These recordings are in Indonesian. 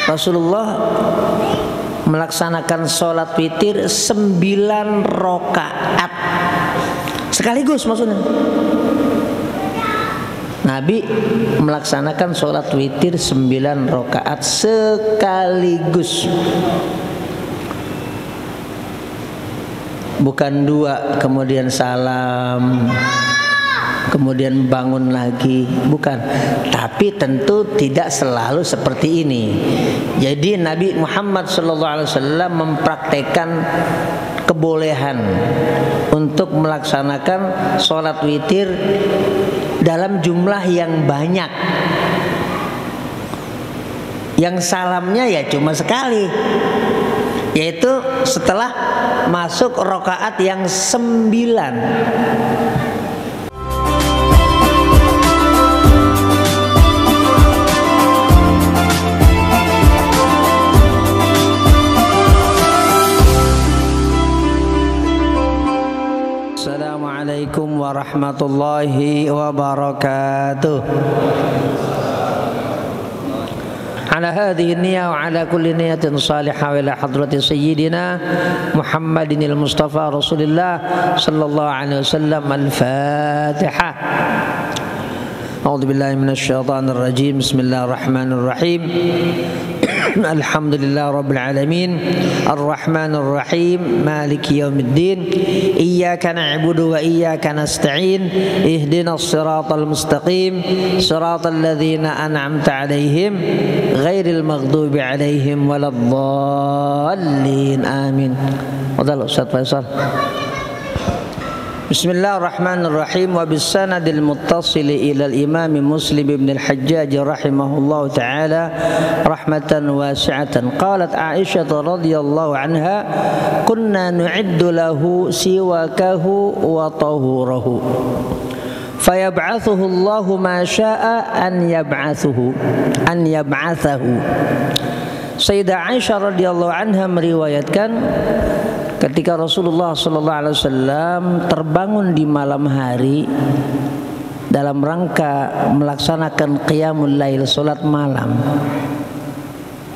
Rasulullah melaksanakan sholat witir 9 rakaat sekaligus maksudnya. Nabi melaksanakan sholat witir 9 rakaat sekaligus, bukan 2 kemudian salam kemudian bangun lagi, bukan. Tapi tentu tidak selalu seperti ini. Jadi Nabi Muhammad SAW mempraktekkan kebolehan untuk melaksanakan sholat witir dalam jumlah yang banyak. Yang salamnya ya cuma sekali, yaitu setelah masuk rakaat yang 9. Assalamualaikum warahmatullahi wabarakatuh. Ala hadhihi niyya wa ala kulli niyatin salihah wa ila hadrati sayyidina Muhammadinil Mustafa Rasulillah sallallahu alaihi wasallam. Al-Fatihah. A'udzu billahi minasy syaithanir rajim. Bismillahirrahmanirrahim. Alhamdulillah Rabbil Alamin Ar-Rahmanir Rahim Maliki Yawmiddin Iyyaka na'budu wa iyyaka nasta'in Ihdinas siratal mustaqim Siratal ladzina an'amta 'alaihim Ghairil maghdubi 'alaihim waladdallin. Amin. Fadhal Ustaz Faisal. Bismillahirrahmanirrahim. Wa bisanadil muttasili ila al-imam Muslim ibn al-Hajjaj rahimahullahu ta'ala rahmatan wasi'atan. Qalat Aisyah radhiyallahu anha kunna nu'iddu lahu siwakahu wa tahurahu fayab'athuhu Allahu ma syaa an yab'athahu. Sayyidah Aisyah radhiyallahu anha meriwayatkan ketika Rasulullah SAW terbangun di malam hari dalam rangka melaksanakan qiyamul lail, solat malam,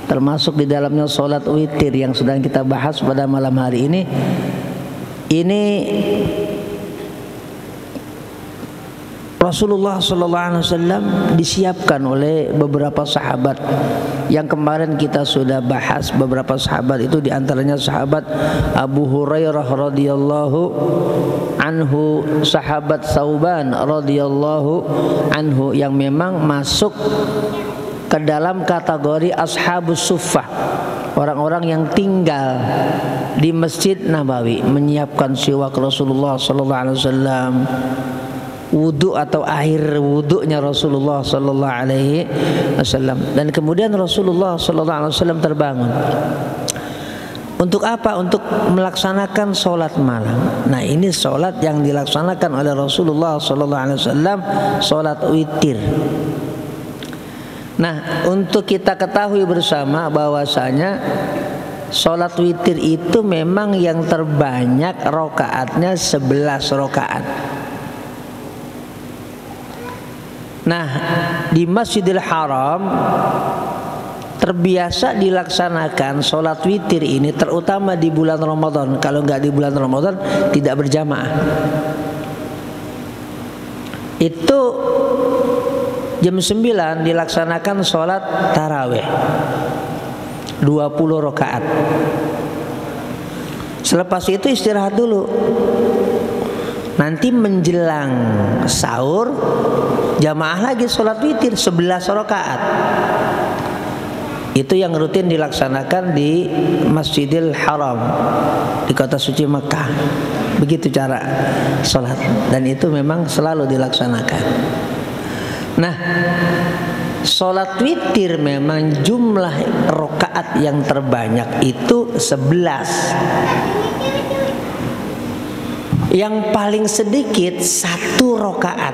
termasuk di dalamnya solat witir yang sedang kita bahas pada malam hari ini Rasulullah SAW disiapkan oleh beberapa sahabat yang kemarin kita sudah bahas. Beberapa sahabat itu diantaranya sahabat Abu Hurairah radhiyallahu anhu, sahabat Tsauban radhiyallahu anhu yang memang masuk ke dalam kategori ashabus suffah, orang-orang yang tinggal di Masjid Nabawi menyiapkan siwak Rasulullah SAW, wudu atau air wudunya Rasulullah sallallahu alaihi wasallam. Dan kemudian Rasulullah sallallahu alaihi wasallam terbangun. Untuk apa? Untuk melaksanakan sholat malam. Nah, ini sholat yang dilaksanakan oleh Rasulullah sallallahu alaihi wasallam, sholat witir. Nah, untuk kita ketahui bersama bahwasanya sholat witir itu memang yang terbanyak rokaatnya 11 rokaat. Nah, di Masjidil Haram terbiasa dilaksanakan sholat witir ini terutama di bulan Ramadan. Kalau nggak di bulan Ramadan tidak berjamaah. Itu jam 9 dilaksanakan sholat tarawih 20 rakaat. Selepas itu istirahat dulu. Nanti menjelang sahur jamaah lagi sholat witir 11 rakaat. Itu yang rutin dilaksanakan di Masjidil Haram di kota suci Mekah. Begitu cara sholat, dan itu memang selalu dilaksanakan. Nah, sholat witir memang jumlah rakaat yang terbanyak itu 11. Yang paling sedikit 1 rakaat.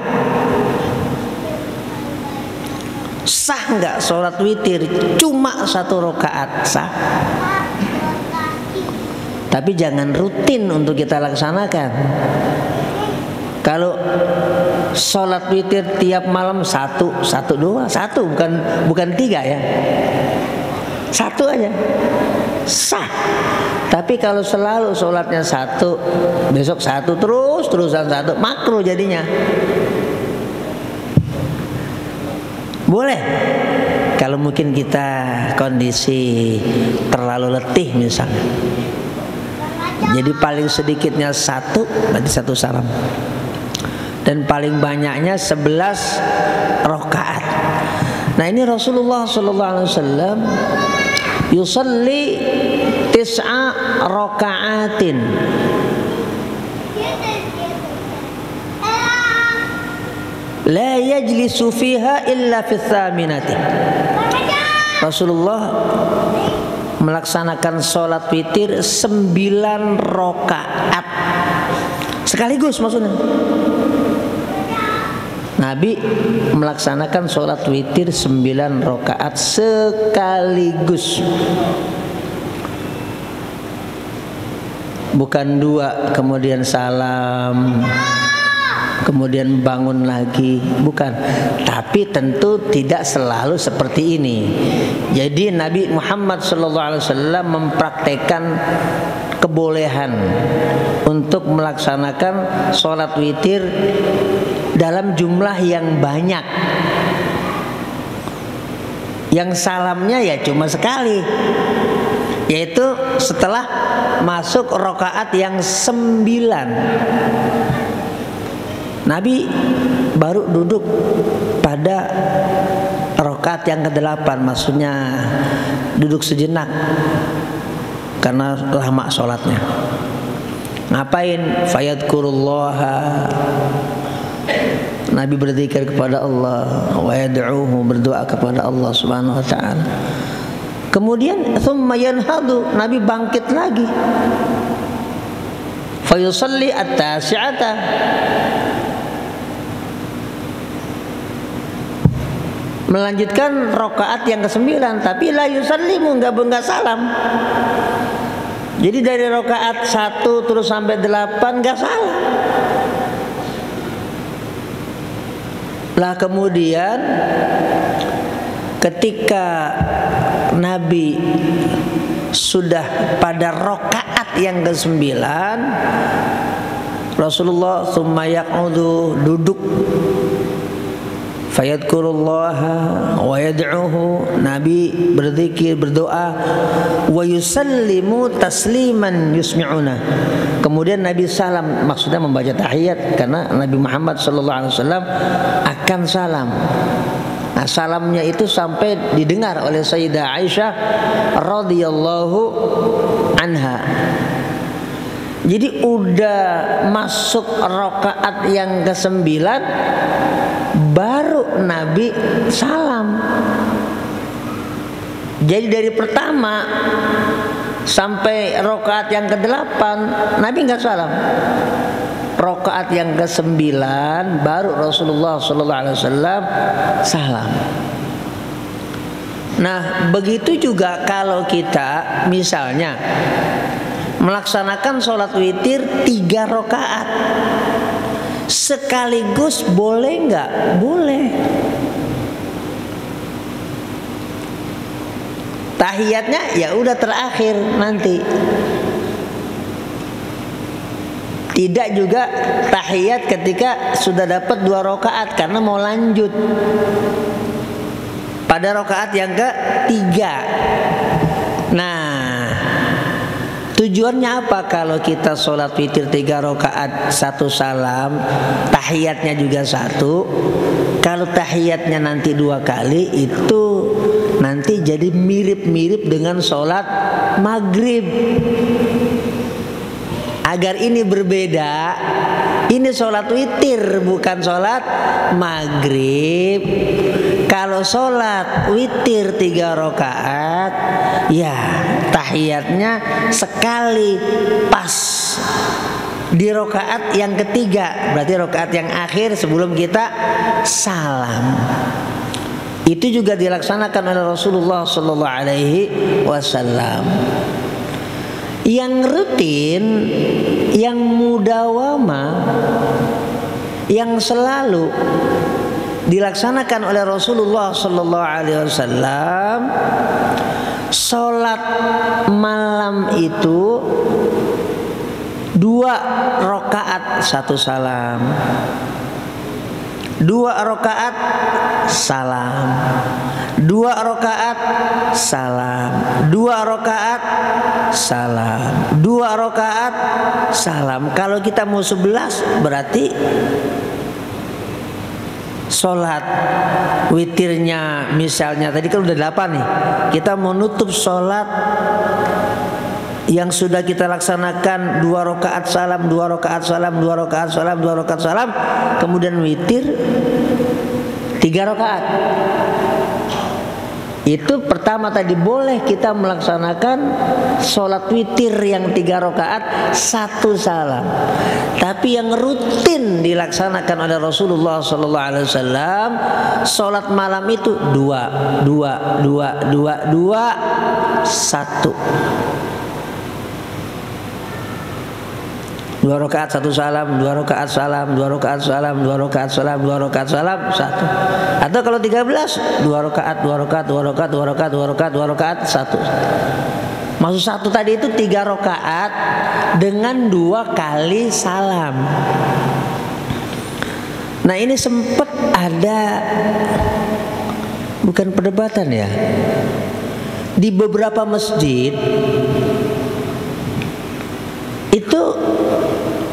Sah nggak sholat witir cuma 1 rakaat? Sah. Tapi jangan rutin untuk kita laksanakan. Kalau sholat witir tiap malam 1, 1, 2, 1, bukan 3 ya. Satu aja sah. Tapi kalau selalu sholatnya satu, besok satu, terusan satu, makruh jadinya. Boleh kalau mungkin kita kondisi terlalu letih misalnya. Jadi paling sedikitnya satu, berarti satu salam. Dan paling banyaknya 11 rakaat. Nah ini Rasulullah SAW yusalli 9 rakaatin. La yajlisu fiha illa fi tsaminati. Rasulullah melaksanakan sholat witir 9 rakaat sekaligus maksudnya. Nabi melaksanakan sholat witir 9 rakaat sekaligus. Bukan 2 kemudian salam, kemudian bangun lagi, bukan. Tapi tentu tidak selalu seperti ini. Jadi Nabi Muhammad SAW mempraktekkan kebolehan untuk melaksanakan sholat witir dalam jumlah yang banyak. Yang salamnya ya cuma sekali, yaitu setelah masuk rakaat yang 9. Nabi baru duduk pada rakaat yang ke-8, maksudnya duduk sejenak karena lama sholatnya. Ngapain? Fayadkurullaha, Nabi berzikir kepada Allah, wa yad'uhu, berdoa kepada Allah Subhanahu wa taala. Kemudian thumma yanhadu, Nabi bangkit lagi. Fayusalli at-tasi'ata, melanjutkan rakaat yang ke-9, tapi la yusallimu, enggak salam. Jadi dari rakaat 1 terus sampai 8 enggak salam. Lah kemudian ketika Nabi sudah pada rakaat yang ke-9, Rasulullah tsumma yaq'udu, duduk. Fayadkurullaha wa yad'uhu, Nabi berzikir, berdoa, wa yusallimu tasliman yusmi'una. Kemudian Nabi salam, maksudnya membaca tahiyat, karena Nabi Muhammad SAW akan salam. Nah, salamnya itu sampai didengar oleh Sayyidah Aisyah radhiyallahu anha. Jadi udah masuk rakaat yang ke-9 baru Nabi salam. Jadi dari pertama sampai rakaat yang ke-8 Nabi enggak salam. Rakaat yang ke-9 baru Rasulullah SAW salam. Nah, begitu juga kalau kita misalnya melaksanakan sholat witir 3 rakaat sekaligus, boleh nggak? Boleh. Tahiyatnya ya udah terakhir nanti. Tidak juga tahiyat ketika sudah dapat 2 rakaat karena mau lanjut pada rakaat yang ke-3. Nah, tujuannya apa kalau kita sholat witir 3 rakaat 1 salam, tahiyatnya juga 1. Kalau tahiyatnya nanti 2 kali, itu nanti jadi mirip-mirip dengan sholat maghrib. Agar ini berbeda, ini sholat witir bukan sholat maghrib. Kalau sholat witir 3 rakaat, ya tahiyatnya sekali pas di rakaat yang ke-3, berarti rakaat yang akhir sebelum kita salam. Itu juga dilaksanakan oleh Rasulullah SAW. Yang rutin, yang mudawama, yang selalu dilaksanakan oleh Rasulullah SAW, sholat malam itu 2 rakaat 1 salam, 2 rakaat salam, 2 rakaat salam, 2 rakaat salam, 2 rakaat salam. Kalau kita mau 11 berarti sholat witirnya misalnya tadi kan udah 8 nih, kita mau nutup sholat yang sudah kita laksanakan 2 rakaat salam, 2 rakaat salam, 2 rakaat salam, 2 rakaat salam, kemudian witir 3 rakaat. Itu pertama tadi boleh kita melaksanakan sholat witir yang 3 rakaat 1 salam. Tapi yang rutin dilaksanakan oleh Rasulullah SAW sholat malam itu 2, 2, 2, 2, 2, 1. 2 rakaat 1 salam, 2 rakaat salam, 2 rakaat salam, 2 rakaat salam, 2 rakaat salam, 1. Atau kalau 13, 2 rakaat, 2 rakaat, 2 rakaat, 2 rakaat, 2 rakaat, 2 rakaat, 1. Maksud 1 tadi itu 3 rakaat dengan 2 kali salam. Nah, ini sempat ada bukan perdebatan ya. Di beberapa masjid itu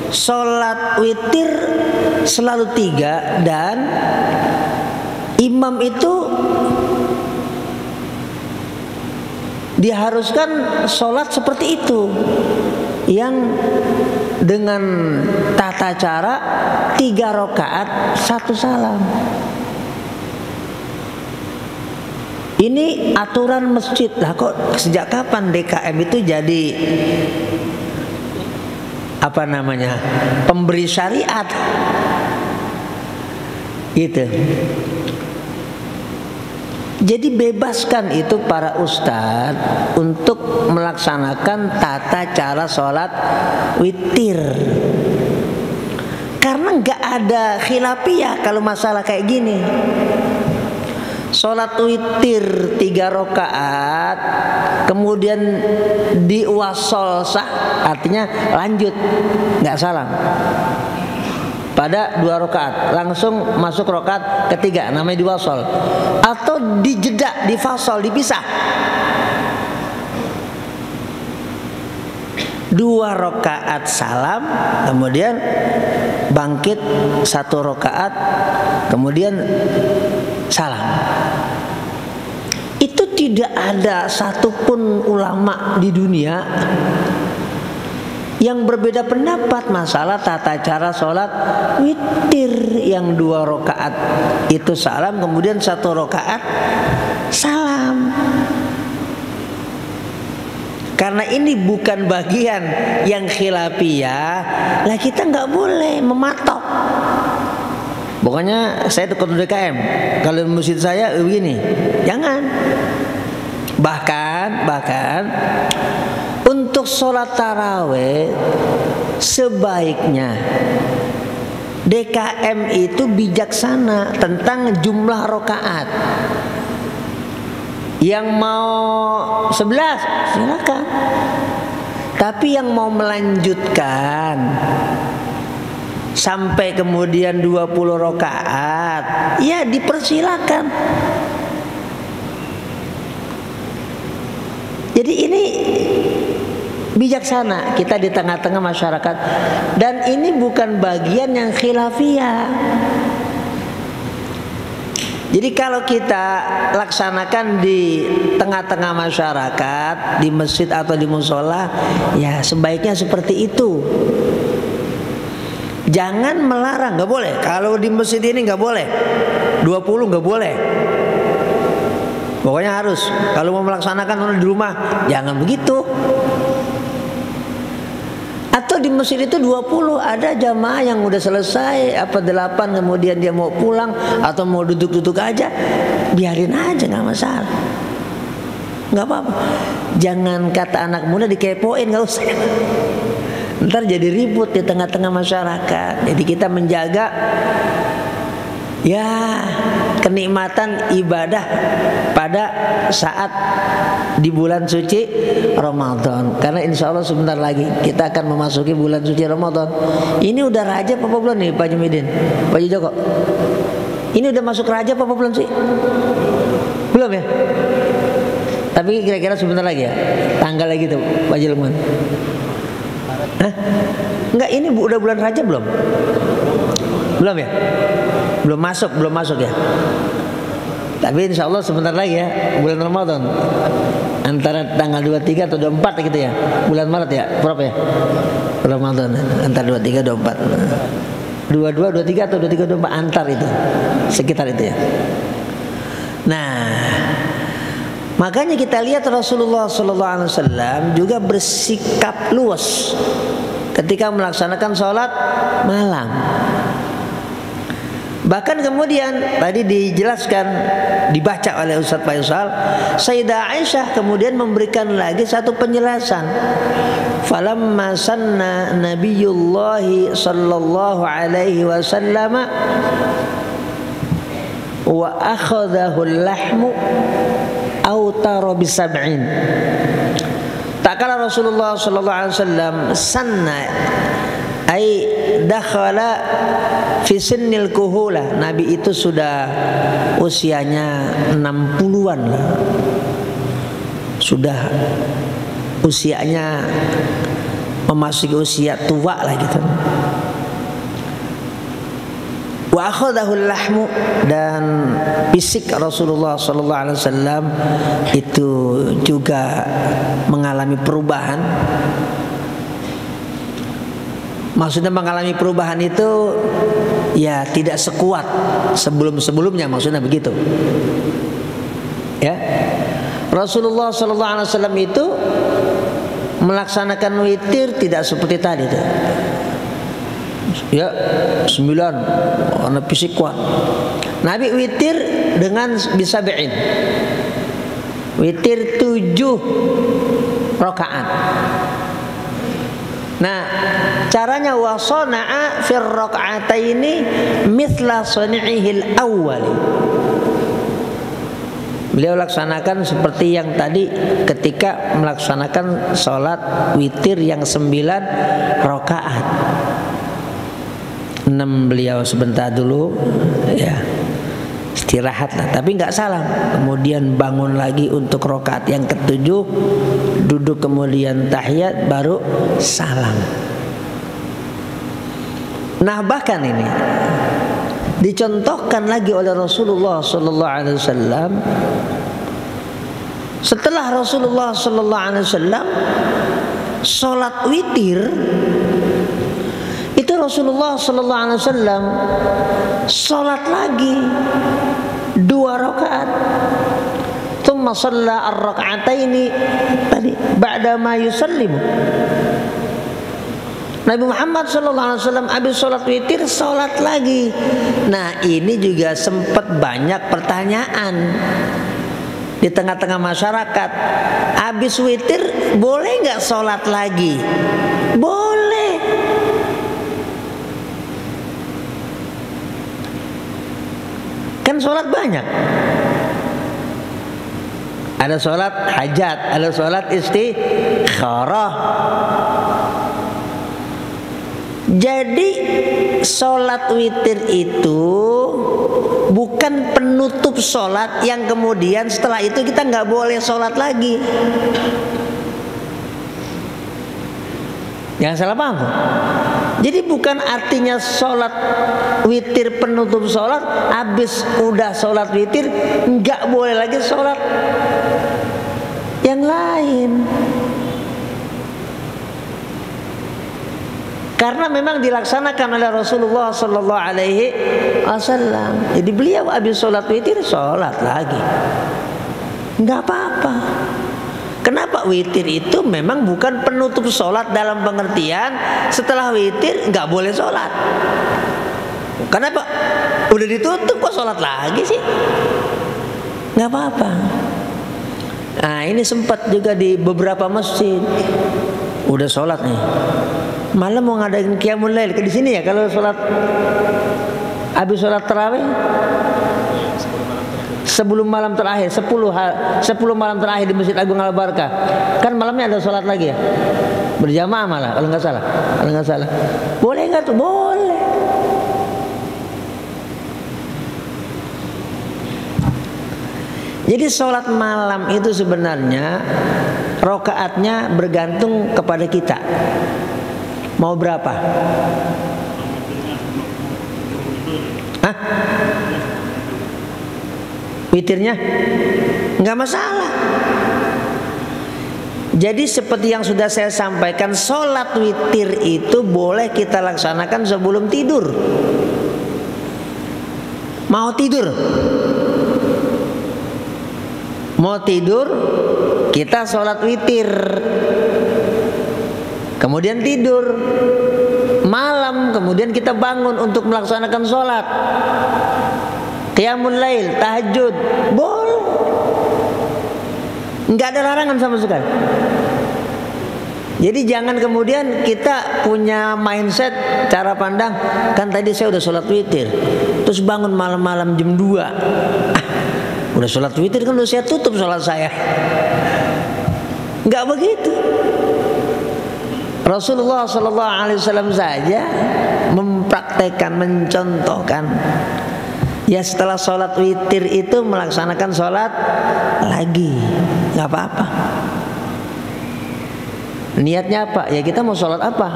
sholat witir selalu 3 dan imam itu diharuskan sholat seperti itu, yang dengan tata cara 3 rakaat 1 salam. Ini aturan masjid. Lah kok sejak kapan DKM itu jadi apa namanya, pemberi syariat gitu. Jadi bebaskan itu para ustadz untuk melaksanakan tata cara sholat witir, karena nggak ada khilafiyah kalau masalah kayak gini. Sholat witir 3 rakaat kemudian diwasol sah, artinya lanjut nggak salam pada 2 rakaat langsung masuk rakaat ketiga, namanya diwasol. Atau dijeda, difasol, dipisah 2 rakaat salam kemudian bangkit 1 rakaat kemudian salam. Itu tidak ada satupun ulama di dunia yang berbeda pendapat masalah tata cara sholat witir yang 2 rakaat itu salam kemudian 1 rakaat salam. Karena ini bukan bagian yang khilafiyah, lah kita nggak boleh mematok. Pokoknya saya ketua DKM, kalau masjid saya begini, jangan. Bahkan untuk sholat taraweh sebaiknya DKM itu bijaksana tentang jumlah rakaat. Yang mau 11 silakan, tapi yang mau melanjutkan sampai kemudian 20 rakaat ya dipersilakan. Jadi ini bijaksana kita di tengah-tengah masyarakat, dan ini bukan bagian yang khilafiyah. Jadi kalau kita laksanakan di tengah-tengah masyarakat, di masjid atau di musola, ya sebaiknya seperti itu. Jangan melarang, nggak boleh. Kalau di masjid ini nggak boleh, 20 nggak boleh. Pokoknya harus. Kalau mau melaksanakan di rumah, jangan begitu. Atau di masjid itu 20, ada jamaah yang udah selesai 8 kemudian dia mau pulang atau mau duduk-duduk aja, biarin aja, nggak masalah, nggak apa-apa. Jangan kata anak muda dikepoin, nggak usah. Ntar jadi ribut di tengah-tengah masyarakat. Jadi kita menjaga ya kenikmatan ibadah pada saat di bulan suci Ramadan. Karena insya Allah sebentar lagi kita akan memasuki bulan suci Ramadan. Ini udah Rajab apa belum nih Pak Jumidin, Pak Joko? Ini udah masuk Rajab apa belum sih? Belum ya? Tapi kira-kira sebentar lagi ya, tanggal lagi tuh Pak Jelman. Hah? Enggak, ini udah bulan Rajab belum? Belum ya? Belum masuk ya. Tapi insya Allah sebentar lagi ya, bulan Ramadan. Antara tanggal 23 atau 24 gitu ya. Bulan Maret ya, berapa ya? Ramadan antara 23 24. 22 23 atau 23 24 antar itu. Sekitar itu ya. Nah, makanya kita lihat Rasulullah SAW juga bersikap luas ketika melaksanakan sholat malam. Bahkan kemudian tadi dijelaskan, dibaca oleh Ustaz Faisal, Sayyidah Aisyah kemudian memberikan lagi satu penjelasan. Falamma sanna Nabiyullah sallallahu alaihi wasallam wa akhadahu al-lahmu autara bisab'in. Tak kala Rasulullah sallallahu alaihi wasallam sanna ai dakhala fi sinnil kuhula, Nabi itu sudah usianya 60-an lah. Sudah usianya memasuki usia tua lah gitu. Wa akhadahul lahmu, dan fisik Rasulullah sallallahu alaihi wasallam itu juga mengalami perubahan. Maksudnya mengalami perubahan itu ya tidak sekuat sebelum-sebelumnya, maksudnya begitu. Ya. Rasulullah sallallahu alaihi wasallam itu melaksanakan witir tidak seperti tadi tuh. Ya, 9 karena fisik kuat. Nabi witir dengan bisabi'in. Witir 7 rakaat. Nah, caranya wasana'a fir raka'ataini mithla sani'ihil awwali. Beliau laksanakan seperti yang tadi ketika melaksanakan sholat witir yang 9 rakaat. 6 beliau sebentar dulu ya, istirahat lah, tapi nggak salam. Kemudian bangun lagi untuk rakaat yang ke-7, duduk kemudian tahiyat, baru salam. Nah, bahkan ini dicontohkan lagi oleh Rasulullah sallallahu alaihi wasallam. Setelah Rasulullah sallallahu alaihi wasallam salat witir, itu Rasulullah sallallahu alaihi wasallam salat lagi 2 rakaat. Tsumma shalla ar-rak'ataini tadi ba'da ma yusallimu. Nabi Muhammad SAW habis sholat witir sholat lagi. Nah, ini juga sempat banyak pertanyaan di tengah-tengah masyarakat. Habis witir boleh nggak sholat lagi? Boleh. Kan sholat banyak. Ada sholat hajat, ada sholat istikharah. Jadi sholat witir itu bukan penutup sholat yang kemudian setelah itu kita nggak boleh sholat lagi. Jangan salah paham. Jadi bukan artinya sholat witir penutup sholat, habis udah sholat witir nggak boleh lagi sholat yang lain. Karena memang dilaksanakan oleh Rasulullah sallallahu alaihi wasallam. Jadi beliau habis sholat witir sholat lagi, nggak apa-apa. Kenapa? Witir itu memang bukan penutup sholat dalam pengertian setelah witir nggak boleh sholat. Kenapa? Udah ditutup kok sholat lagi sih? Nggak apa-apa. Nah, ini sempat juga di beberapa masjid. Udah sholat nih, malam mau ngadain qiyamul lail ke di sini ya, kalau sholat habis sholat tarawih sebelum malam terakhir, 10 malam terakhir di Masjid Agung Al Barkah. Kan malamnya ada sholat lagi ya, berjamaah malah kalau nggak salah. Boleh nggak tuh? Boleh. Jadi sholat malam itu sebenarnya rokaatnya bergantung kepada kita. Mau berapa? Hah? Witirnya? Nggak masalah. Jadi seperti yang sudah saya sampaikan, sholat witir itu boleh kita laksanakan sebelum tidur. Mau tidur? Mau tidur, kita sholat witir, kemudian tidur. Malam kemudian kita bangun untuk melaksanakan sholat qiyamul lail, tahajud, boleh. Nggak ada larangan sama sekali. Jadi jangan kemudian kita punya mindset, cara pandang, kan tadi saya udah sholat witir, terus bangun malam-malam jam 2. Udah sholat witir kan udah saya tutup sholat saya. Enggak begitu. Rasulullah SAW saja mempraktekkan, mencontohkan. Ya setelah sholat witir itu melaksanakan sholat lagi, nggak apa-apa. Niatnya apa? Ya kita mau sholat apa?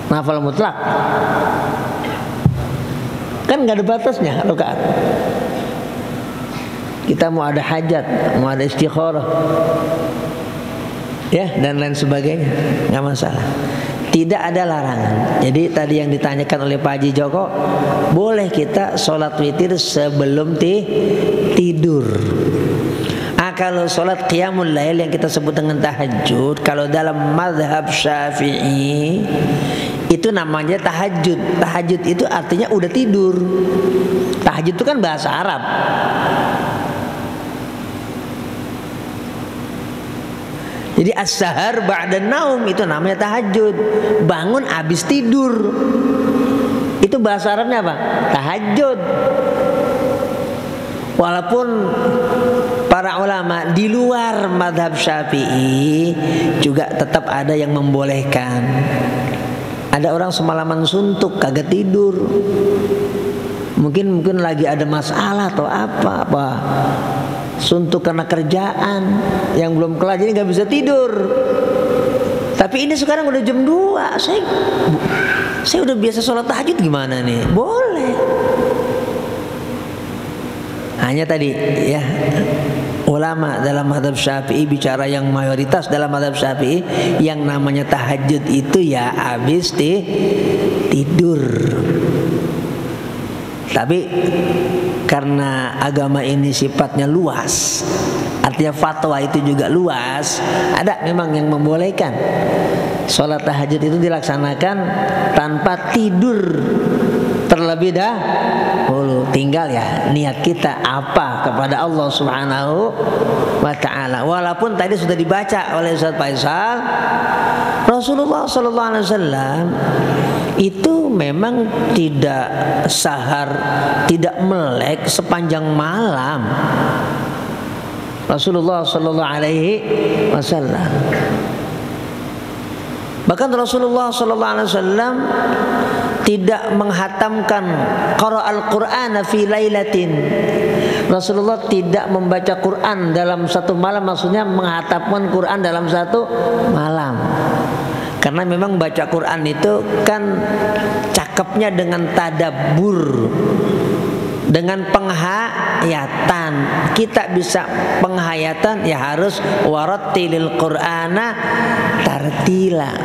Nafal mutlak. Kan nggak ada batasnya rakaat. Kita mau ada hajat, mau ada istikharah, ya dan lain sebagainya, nggak masalah. Tidak ada larangan. Jadi tadi yang ditanyakan oleh Pak Haji Joko, boleh kita sholat witir sebelum tidur. Kalau sholat qiyamul lail yang kita sebut dengan tahajud, kalau dalam mazhab Syafi'i itu namanya tahajud. Tahajud itu artinya udah tidur. Tahajud itu kan bahasa Arab. Jadi as-sahar ba'da naum itu namanya tahajud. Bangun habis tidur. Itu bahasa Arabnya apa? Tahajud. Walaupun para ulama di luar madhab Syafi'i juga tetap ada yang membolehkan. Ada orang semalaman suntuk kagak tidur. Mungkin lagi ada masalah atau apa. Suntuk karena kerjaan yang belum kelar jadi nggak bisa tidur. Tapi ini sekarang udah jam 2. Saya udah biasa sholat tahajud, gimana nih? Boleh. Hanya tadi ya, ulama dalam mazhab Syafi'i bicara yang mayoritas dalam mazhab Syafi'i, yang namanya tahajud itu ya habis tidur. Tapi karena agama ini sifatnya luas, artinya fatwa itu juga luas, ada memang yang membolehkan sholat tahajud itu dilaksanakan tanpa tidur terlebih dahulu. Tinggal ya niat kita apa kepada Allah Subhanahu wa ta'ala. Walaupun tadi sudah dibaca oleh Ustaz Faisal, Rasulullah SAW itu memang tidak sahar, tidak melek sepanjang malam. Rasulullah SAW. Bahkan Rasulullah SAW tidak menghatamkan qara'al Qur'ana fi lailatin. Rasulullah tidak membaca Quran dalam satu malam, maksudnya menghatamkan Quran dalam satu malam. Karena memang baca Quran itu kan cakepnya dengan tadabbur, dengan penghayatan. Kita bisa penghayatan ya harus warattilil Qur'ana tartila.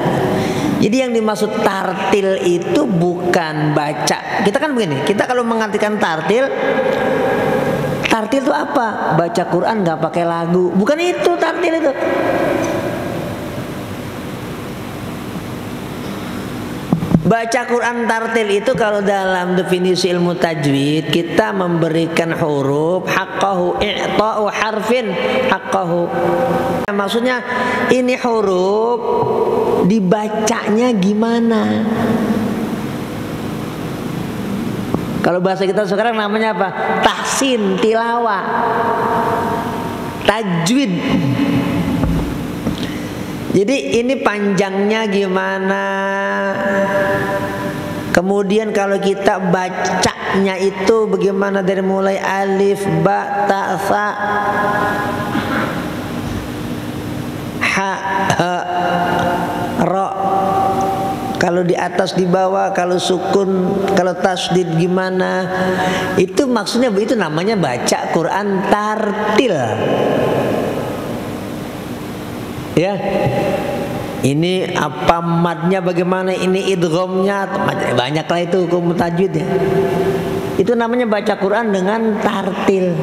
Jadi yang dimaksud tartil itu bukan baca. Kita kan begini, kita kalau mengartikan tartil itu apa? Baca Quran nggak pakai lagu. Bukan itu tartil itu. Baca Quran tartil itu kalau dalam definisi ilmu tajwid, kita memberikan huruf haqqahu, i'ta'u harfin haqqahu. Maksudnya ini huruf dibacanya gimana? Kalau bahasa kita sekarang namanya apa? Tahsin, tilawah, tajwid. Jadi ini panjangnya gimana. Kemudian kalau kita bacanya itu bagaimana, dari mulai alif, ba, ta, sa, ha, ro. Kalau di atas, di bawah, kalau sukun, kalau tasdid gimana. Itu maksudnya, itu namanya baca Quran tartil. Ya, ini apa madnya bagaimana, ini idghamnya, banyaklah itu hukum tajwid ya. Itu namanya baca Quran dengan tartil.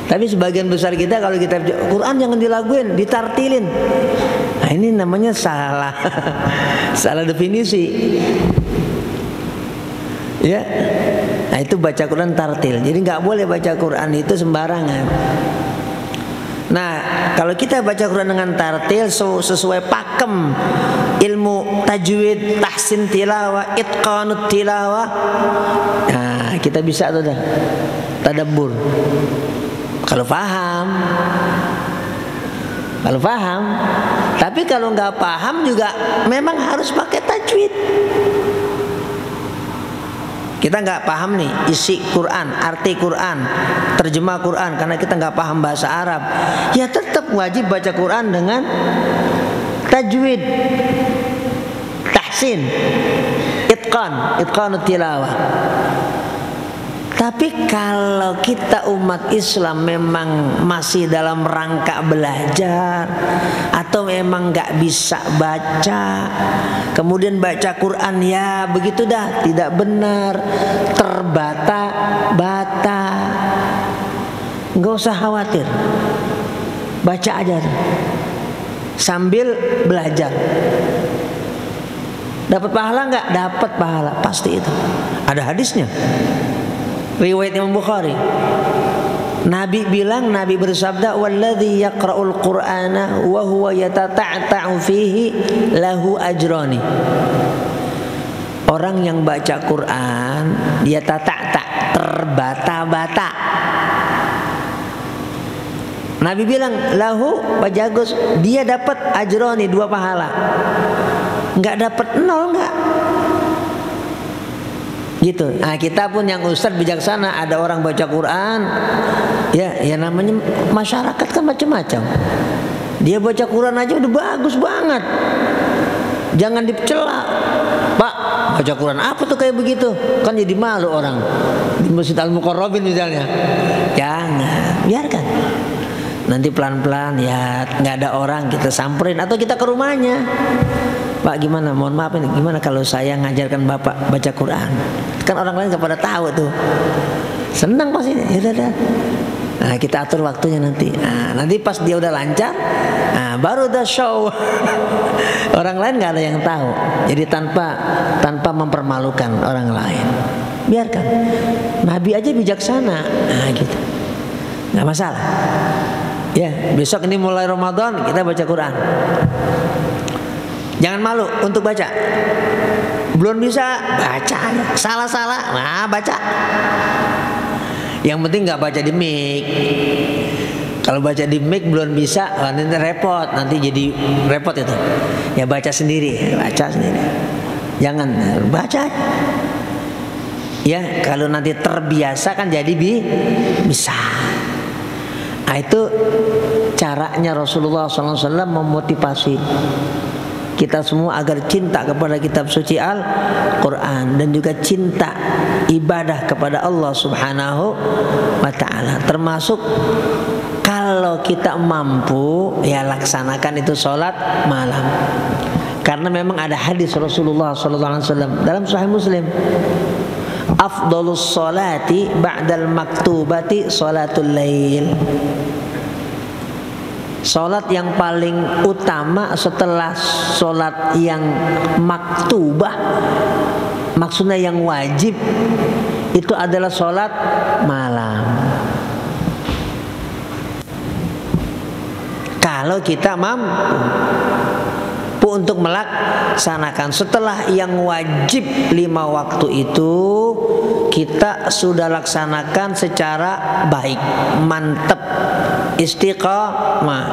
Tapi sebagian besar kita kalau kita Quran jangan dilaguin, ditartilin. Nah ini namanya salah, salah definisi. Ya, nah itu baca Quran tartil. Jadi nggak boleh baca Quran itu sembarangan. Nah, kalau kita baca Quran dengan tartil sesuai pakem ilmu tajwid, tahsin tilawah, itqanut tilawah, nah kita bisa tuh dah tadabbur. Kalau paham. Tapi kalau nggak paham juga memang harus pakai tajwid. Kita nggak paham nih isi Quran, arti Quran, terjemah Quran, karena kita nggak paham bahasa Arab, ya tetap wajib baca Quran dengan tajwid, tahsin, itqanut tilawah. Tapi kalau kita umat Islam memang masih dalam rangka belajar, atau memang nggak bisa baca, kemudian baca Quran ya begitu dah, tidak benar, terbata-bata, nggak usah khawatir, baca aja sambil belajar. Dapat pahala nggak? Dapat pahala, pasti itu. Ada hadisnya. Riwayat Imam Bukhari. Nabi bilang, Nabi bersabda, "Walladzi yaqra'ul Qur'ana wa huwa yatata'ta'u fihi lahu ajrani." Orang yang baca Quran dia terbata-bata. Nabi bilang, "Lahu bajagus," dia dapat ajrani, 2 pahala. Enggak dapat 0 enggak. Gitu. Nah kita pun yang ustadz bijaksana, ada orang baca Quran, ya namanya masyarakat kan macam-macam. Dia baca Quran aja udah bagus banget, jangan dicela. Pak, baca Quran apa tuh kayak begitu? Kan jadi malu orang di Masjid Al-Muqarrabin misalnya. Jangan, biarkan. Nanti pelan-pelan ya, nggak ada orang kita samperin atau kita ke rumahnya. Pak gimana, mohon maaf ini gimana kalau saya ngajarkan bapak baca Quran? Kan orang lain gak pada tahu tuh, senang pasti. Ya udah. Nah kita atur waktunya nanti. Nah, nanti pas dia udah lancar, nah, baru udah show. Orang lain gak ada yang tahu. Jadi tanpa mempermalukan orang lain, biarkan. Nabi aja bijaksana. Nah gitu, nggak masalah. Ya besok ini mulai Ramadan kita baca Quran. Jangan malu untuk baca. Belum bisa, baca. Salah-salah, nah baca. Yang penting nggak baca di mic. Kalau baca di mic belum bisa, nanti repot. Nanti jadi repot itu. Ya baca sendiri, Jangan, baca. Ya kalau nanti terbiasa kan jadi bisa. Nah itu caranya Rasulullah SAW memotivasi kita semua agar cinta kepada kitab suci Al-Quran dan juga cinta ibadah kepada Allah Subhanahu wa ta'ala. Termasuk kalau kita mampu ya laksanakan itu sholat malam. Karena memang ada hadis Rasulullah SAW dalam Sahih Muslim, afdhalus sholati ba'dal maktubati sholatul lail. Sholat yang paling utama setelah sholat yang maktubah, maksudnya yang wajib, itu adalah sholat malam. Kalau kita mampu untuk melaksanakan setelah yang wajib 5 waktu itu, kita sudah laksanakan secara baik, mantap, istiqamah.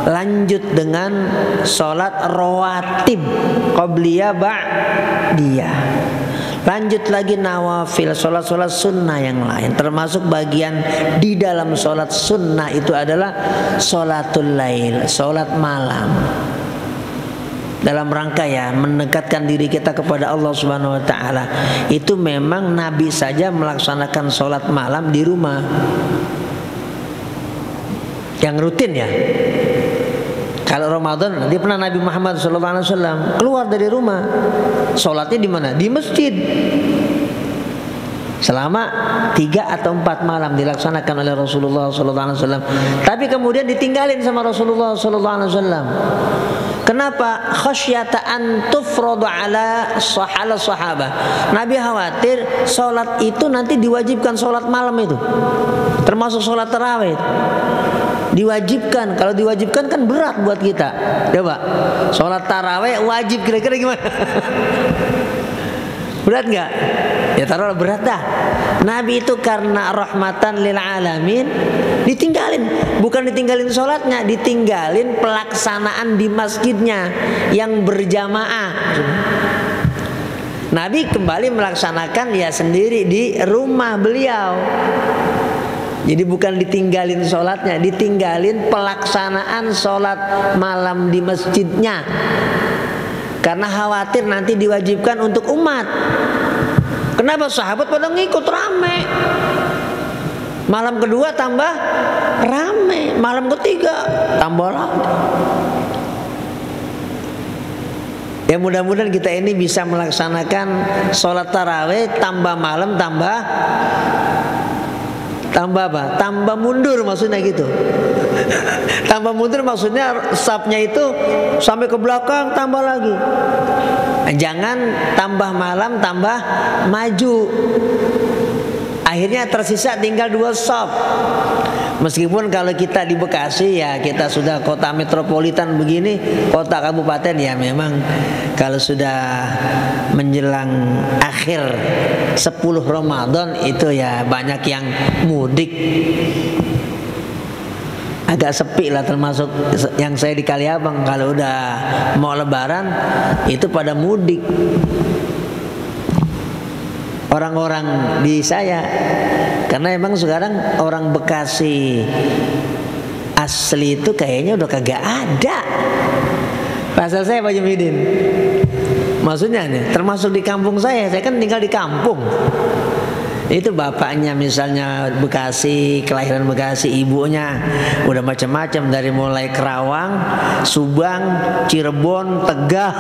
Lanjut dengan sholat rawatib, qabliyah, ba'diyah. Lanjut lagi nawafil, sholat-sholat sunnah yang lain. Termasuk bagian di dalam sholat sunnah itu adalah sholatul lail, sholat malam. Dalam rangka ya mendekatkan diri kita kepada Allah Subhanahu wa taala. Itu memang Nabi saja melaksanakan sholat malam di rumah. Yang rutin ya. Kalau Ramadan, dia pernah Nabi Muhammad SAW keluar dari rumah, sholatnya di mana? Di masjid. Selama 3 atau 4 malam dilaksanakan oleh Rasulullah SAW. Tapi kemudian ditinggalin sama Rasulullah SAW. Kenapa? Khasyata an tufradu ala sahabah. Nabi khawatir sholat itu nanti diwajibkan sholat malam itu, termasuk sholat tarawih. Diwajibkan, kalau diwajibkan kan berat buat kita. Coba, sholat tarawih wajib, kira-kira gimana? Berat nggak? Ya taruhlah berat dah. Nabi itu karena rahmatan lil alamin ditinggalin, bukan ditinggalin sholatnya, ditinggalin pelaksanaan di masjidnya yang berjamaah. Nabi kembali melaksanakan ya sendiri di rumah beliau. Jadi bukan ditinggalin sholatnya, ditinggalin pelaksanaan sholat malam di masjidnya. Karena khawatir nanti diwajibkan untuk umat. Kenapa? Sahabat pada ngikut rame. Malam kedua tambah rame, malam ketiga tambah lagi. Ya mudah-mudahan kita ini bisa melaksanakan sholat tarawih tambah malam tambah apa? Tambah mundur maksudnya gitu. Tambah mundur maksudnya sapnya itu sampai ke belakang tambah lagi. Jangan tambah malam tambah maju. Akhirnya tersisa tinggal 2 sop. Meskipun kalau kita di Bekasi ya kita sudah kota metropolitan begini, kota kabupaten ya memang kalau sudah menjelang akhir 10 Ramadan itu ya banyak yang mudik. Agak sepi lah, termasuk yang saya di Kaliabang. Kalau udah mau lebaran itu pada mudik. Orang-orang di saya, karena emang sekarang orang Bekasi asli itu kayaknya udah kagak ada. Pasal saya Pak Jumidin, maksudnya nih, termasuk di kampung saya kan tinggal di kampung. Itu bapaknya misalnya Bekasi, kelahiran Bekasi, ibunya udah macam-macam dari mulai Kerawang, Subang, Cirebon, Tegal,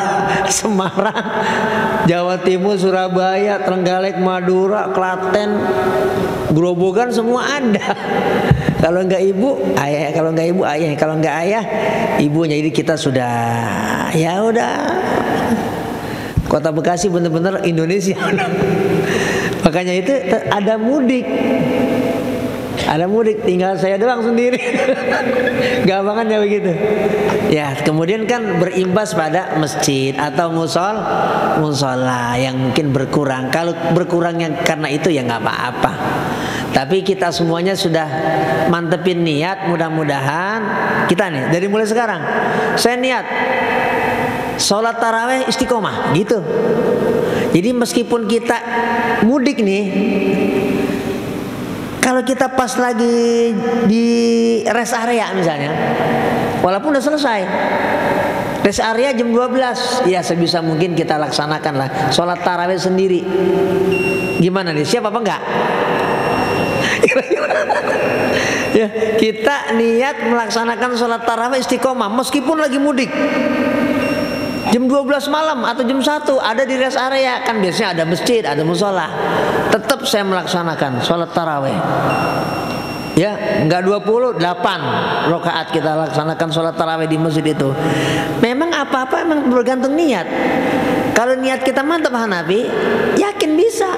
Semarang, Jawa Timur, Surabaya, Trenggalek, Madura, Klaten, Grobogan semua ada. Kalau enggak ibu, ayah, kalau enggak ibu, ayah, kalau enggak ayah, ibunya. Jadi kita sudah ya udah Kota Bekasi benar-benar Indonesia. Makanya itu ada mudik. Ada mudik, tinggal saya doang sendiri. Gampangan ya begitu. Ya, kemudian kan berimbas pada masjid atau musola yang mungkin berkurang. Kalau berkurangnya karena itu ya nggak apa-apa. Tapi kita semuanya sudah mantepin niat, mudah-mudahan kita nih dari mulai sekarang saya niat sholat tarawih istiqomah gitu. Jadi meskipun kita mudik nih, kalau kita pas lagi di rest area misalnya, walaupun udah selesai rest area jam 12, ya sebisa mungkin kita laksanakan lah sholat tarawih sendiri. Gimana nih, siap apa enggak? Ya, kita niat melaksanakan sholat tarawih istiqomah meskipun lagi mudik. Jam 12 malam atau jam 1 ada di rest area, kan biasanya ada masjid, ada musola. Tetap saya melaksanakan sholat tarawih. Ya, enggak 28 rakaat kita laksanakan sholat tarawih di masjid itu. Memang apa-apa memang bergantung niat. Kalau niat kita mantap Hanafi, yakin bisa.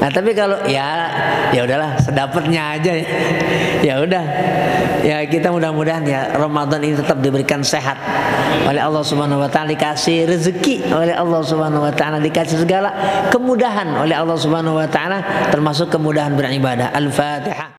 Nah, tapi kalau ya udahlah sedapatnya aja ya. Ya udah. Ya kita mudah-mudahan ya Ramadan ini tetap diberikan sehat oleh Allah Subhanahu wa taala, dikasih rezeki oleh Allah Subhanahu wa taala, dikasih segala kemudahan oleh Allah Subhanahu wa taala termasuk kemudahan beribadah. Al-Fatihah.